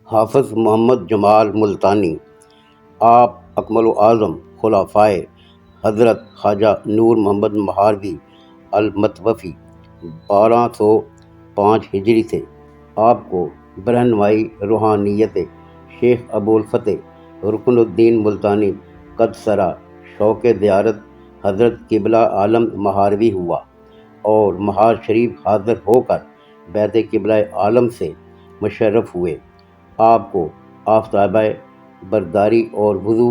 حافظ محمد جمال ملتانی، آپ اکمل و اعظم خلفائے حضرت خواجہ نور محمد مہاروی المتوفی 1205 ہجری سے آپ کو برہنمائی روحانیت شیخ ابو الفتح رکن الدین ملتانی قدسرہ شوق زیارت حضرت قبلہ عالم مہاروی ہوا اور مہار شریف حاضر ہو کر بیت قبلہ عالم سے مشرف ہوئے۔ آپ کو آفتابہ برداری اور وضو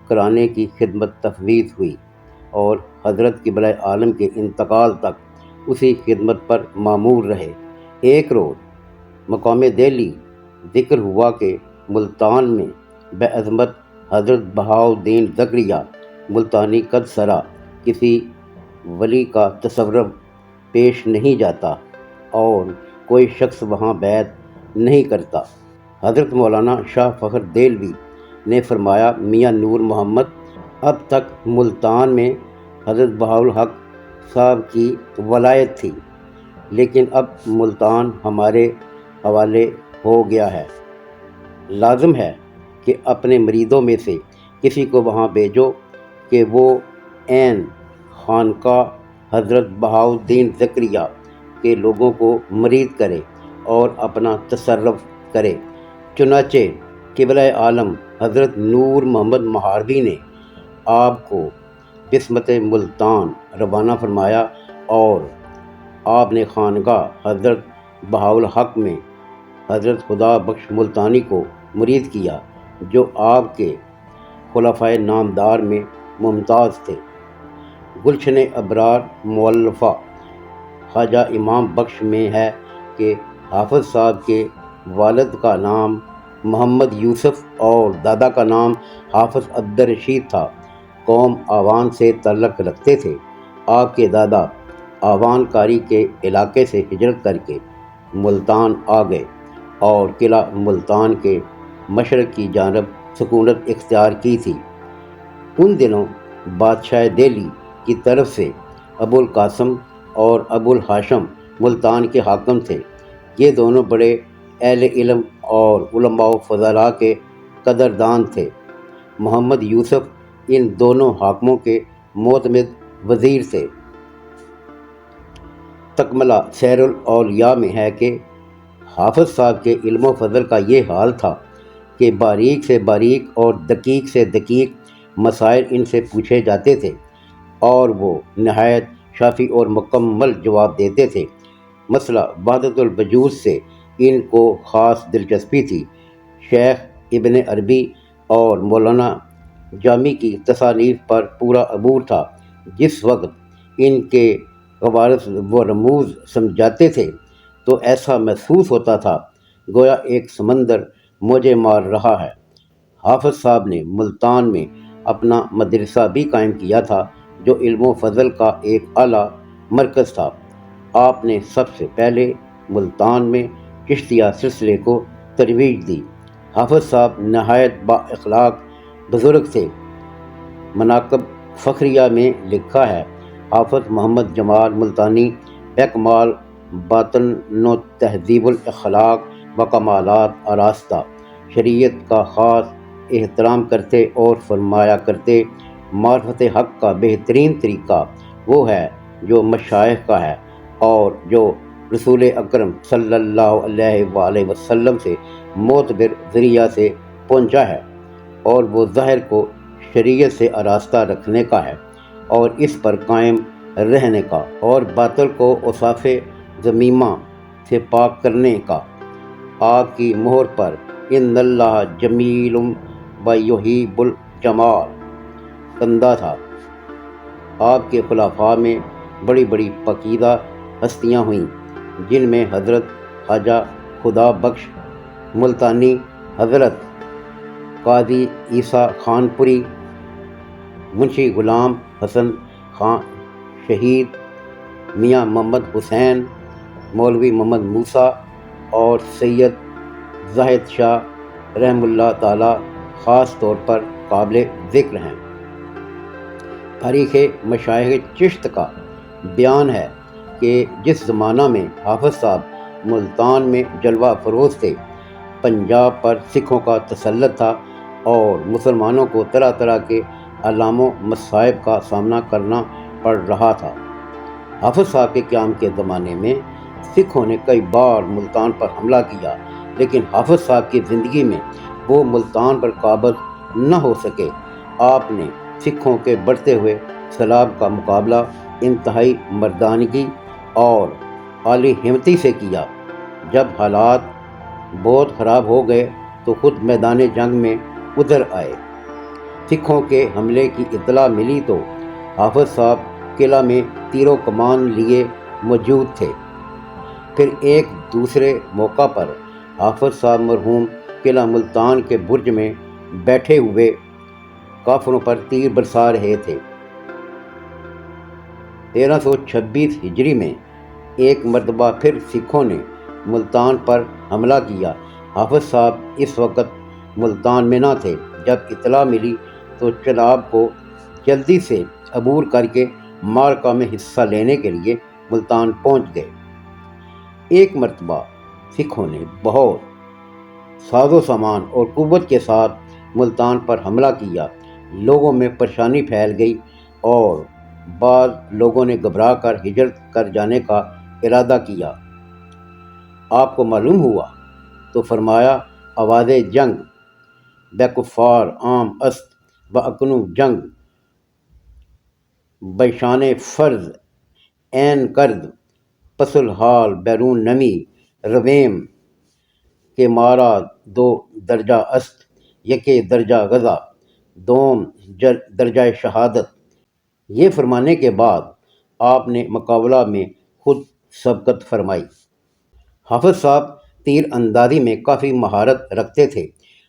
کرانے کی خدمت تفویض ہوئی اور حضرت قبلہ عالم کے انتقال تک اسی خدمت پر مامور رہے۔ ایک روز مقام دہلی ذکر ہوا کہ ملتان میں بعظمت حضرت بہاؤالدین زکریا ملتانی قدسرہ کسی ولی کا تصور پیش نہیں جاتا اور کوئی شخص وہاں بیعت نہیں کرتا۔ حضرت مولانا شاہ فخر دہلوی نے فرمایا، میاں نور محمد، اب تک ملتان میں حضرت بہاءالحق صاحب کی ولایت تھی، لیکن اب ملتان ہمارے حوالے ہو گیا ہے۔ لازم ہے کہ اپنے مریدوں میں سے کسی کو وہاں بھیجو کہ وہ عین خانقاہ حضرت بہاؤالدین زکریا کے لوگوں کو مرید کرے اور اپنا تصرف کرے۔ چنانچہ قبلہ عالم حضرت نور محمد مہاروی نے آپ کو بسمت ملتان روانہ فرمایا اور آپ نے خانقاہ حضرت بہاءالحق میں حضرت خدا بخش ملتانی کو مرید کیا، جو آپ کے خلفائے نامدار میں ممتاز تھے۔ گلشن ابرار مؤلفہ خواجہ امام بخش میں ہے کہ حافظ صاحب کے والد کا نام محمد یوسف اور دادا کا نام حافظ عبدالرشید تھا۔ قوم آوان سے تعلق رکھتے تھے۔ آپ کے دادا آوان کاری کے علاقے سے ہجرت کر کے ملتان آ گئے اور قلعہ ملتان کے مشرق کی جانب سکونت اختیار کی تھی۔ ان دنوں بادشاہ دہلی کی طرف سے ابو القاسم اور ابو الہاشم ملتان کے حاکم تھے۔ یہ دونوں بڑے اہل علم اور علماء و فضلاء کے قدردان تھے۔ محمد یوسف ان دونوں حاکموں کے معتمد وزیر تھے۔ تکملہ سیر الاولیاء میں ہے کہ حافظ صاحب کے علم و فضل کا یہ حال تھا کہ باریک سے باریک اور دقیق سے دقیق مسائل ان سے پوچھے جاتے تھے اور وہ نہایت شافی اور مکمل جواب دیتے تھے۔ مسئلہ وحدت الوجود سے ان کو خاص دلچسپی تھی۔ شیخ ابن عربی اور مولانا جامی کی تصانیف پر پورا عبور تھا۔ جس وقت ان کے قوارض و رموز سمجھاتے تھے تو ایسا محسوس ہوتا تھا گویا ایک سمندر موجیں مار رہا ہے۔ حافظ صاحب نے ملتان میں اپنا مدرسہ بھی قائم کیا تھا، جو علم و فضل کا ایک اعلیٰ مرکز تھا۔ آپ نے سب سے پہلے ملتان میں چشتیہ سلسلے کو ترویج دی۔ حافظ صاحب نہایت با اخلاق بزرگ تھے۔ مناقب فخریہ میں لکھا ہے، حافظ محمد جمال ملتانی بکمال باطن و تہذیب الاخلاق و کمالات آراستہ، شریعت کا خاص احترام کرتے اور فرمایا کرتے، معرفت حق کا بہترین طریقہ وہ ہے جو مشائخ کا ہے اور جو رسول اکرم صلی اللہ علیہ وآلہ وسلم سے معتبر ذریعہ سے پہنچا ہے، اور وہ ظاہر کو شریعت سے آراستہ رکھنے کا ہے اور اس پر قائم رہنے کا، اور باطل کو اوصاف ذمیمہ سے پاک کرنے کا۔ آپ کی مہر پر ان اللہ جمیل و یحب الجمال کندہ تھا۔ آپ کے خلفاء میں بڑی بڑی پاکیزہ ہستیاں ہوئیں، جن میں حضرت خواجہ خدا بخش ملتانی، حضرت قاضی عیسیٰ خان پوری، منشی غلام حسن خان شہید، میاں محمد حسین، مولوی محمد موسیٰ اور سید زاہد شاہ رحمہ اللہ تعالی خاص طور پر قابل ذکر ہیں۔ تاریخ مشائخ چشت کا بیان ہے کہ جس زمانہ میں حافظ صاحب ملتان میں جلوہ فروز تھے، پنجاب پر سکھوں کا تسلط تھا اور مسلمانوں کو طرح طرح کے علام و مصائب کا سامنا کرنا پڑ رہا تھا۔ حافظ صاحب کے قیام کے زمانے میں سکھوں نے کئی بار ملتان پر حملہ کیا، لیکن حافظ صاحب کی زندگی میں وہ ملتان پر قابض نہ ہو سکے۔ آپ نے سکھوں کے بڑھتے ہوئے سیلاب کا مقابلہ انتہائی مردانگی اور عالی ہمتی سے کیا۔ جب حالات بہت خراب ہو گئے تو خود میدان جنگ میں اتر آئے۔ سکھوں کے حملے کی اطلاع ملی تو حافظ صاحب قلعہ میں تیر و کمان لیے موجود تھے۔ پھر ایک دوسرے موقع پر حافظ صاحب مرحوم قلعہ ملتان کے برج میں بیٹھے ہوئے کافروں پر تیر برسا رہے تھے۔ 1326 ہجری میں ایک مرتبہ پھر سکھوں نے ملتان پر حملہ کیا۔ حافظ صاحب اس وقت ملتان میں نہ تھے۔ جب اطلاع ملی تو چناب کو جلدی سے عبور کر کے معرکہ میں حصہ لینے کے لیے ملتان پہنچ گئے۔ ایک مرتبہ سکھوں نے بہت ساز و سامان اور قوت کے ساتھ ملتان پر حملہ کیا۔ لوگوں میں پریشانی پھیل گئی اور بعض لوگوں نے گھبرا کر ہجرت کر جانے کا ارادہ کیا۔ آپ کو معلوم ہوا تو فرمایا، آواز جنگ بے کفار عام است و اکنو جنگ بشان فرض عین کرد پس الحال بیرون نمی رویم کے مارا دو درجہ است، یکے درجہ غزا دوم درجہ شہادت۔ یہ فرمانے کے بعد آپ نے مقابلہ میں خود سبقت فرمائی۔ حافظ صاحب تیر اندازی میں کافی مہارت رکھتے تھے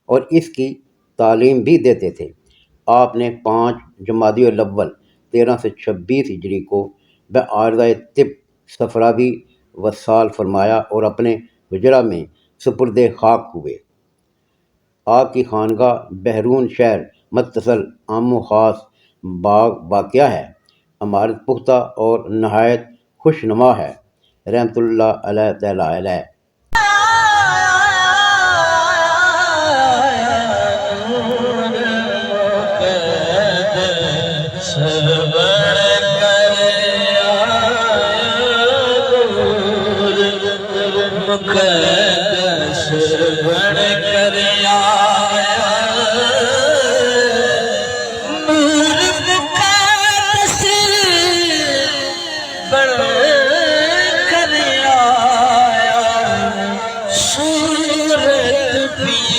اور اس کی تعلیم بھی دیتے تھے۔ آپ نے 5 جمادی الاول 1326 ہجری کو بعارضہ طب صفراوی وصال فرمایا اور اپنے حجرہ میں سپرد خاک ہوئے۔ آپ کی خانگاہ بحرون شہر متصل عام و خاص باغ واقع ہے۔ عمارت پختہ اور نہایت خوشنما ہے، رحمۃ اللہ علیہ تعالی علیہ۔ سورت بھی